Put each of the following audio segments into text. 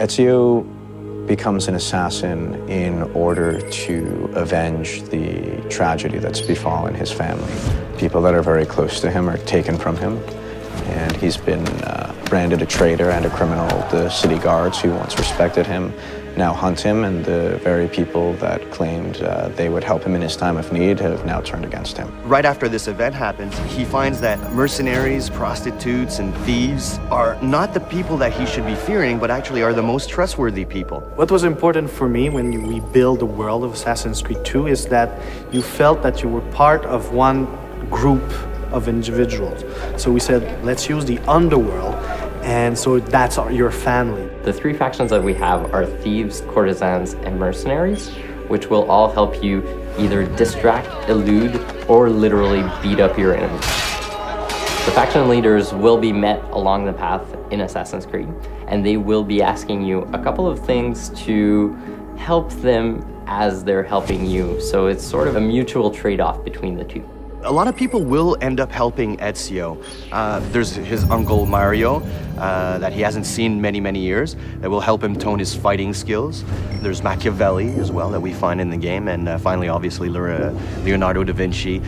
Ezio becomes an assassin in order to avenge the tragedy that's befallen his family. People that are very close to him are taken from him, and he's been branded a traitor and a criminal. The city guards who once respected him now hunt him, and the very people that claimed they would help him in his time of need have now turned against him. Right after this event happens, he finds that mercenaries, prostitutes, and thieves are not the people that he should be fearing, but actually are the most trustworthy people. What was important for me when we built the world of Assassin's Creed 2 is that you felt that you were part of one group of individuals. So we said, let's use the underworld, and so that's your family. The three factions that we have are thieves, courtesans, and mercenaries, which will all help you either distract, elude, or literally beat up your enemies. The faction leaders will be met along the path in Assassin's Creed, and they will be asking you a couple of things to help them as they're helping you. So it's sort of a mutual trade-off between the two. A lot of people will end up helping Ezio. There's his uncle Mario that he hasn't seen many years that will help him tone his fighting skills. There's Machiavelli as well that we find in the game, and finally obviously Leonardo da Vinci,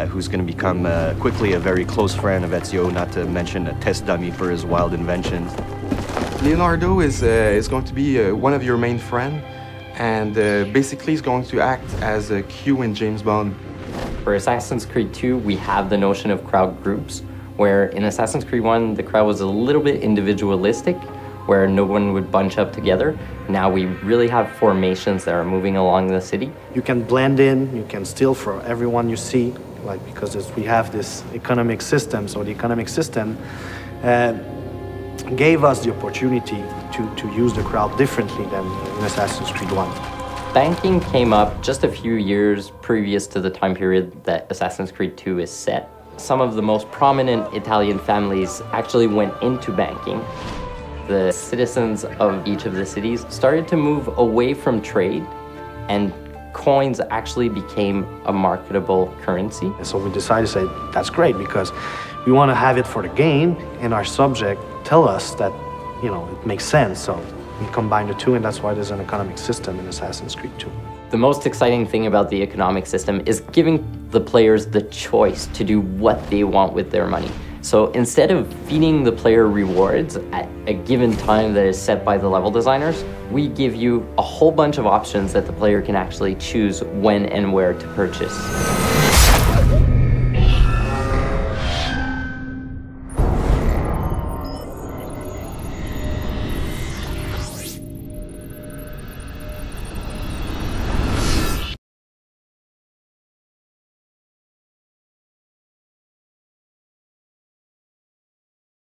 who's going to become quickly a very close friend of Ezio, not to mention a test dummy for his wild inventions. Leonardo is going to be one of your main friends, and basically is going to act as a Q in James Bond. For Assassin's Creed 2, we have the notion of crowd groups, where in Assassin's Creed 1, the crowd was a little bit individualistic, where no one would bunch up together. Now we really have formations that are moving along the city. You can blend in, you can steal from everyone you see, because we have this economic system. So the economic system gave us the opportunity to use the crowd differently than in Assassin's Creed 1. Banking came up just a few years previous to the time period that Assassin's Creed 2 is set. Some of the most prominent Italian families actually went into banking. The citizens of each of the cities started to move away from trade, and coins actually became a marketable currency. So we decided to say, that's great, because we want to have it for the game, and our subject tell us that, it makes sense. So we combine the two, and that's why there's an economic system in Assassin's Creed 2. The most exciting thing about the economic system is giving the players the choice to do what they want with their money. So instead of feeding the player rewards at a given time that is set by the level designers, we give you a whole bunch of options that the player can actually choose when and where to purchase.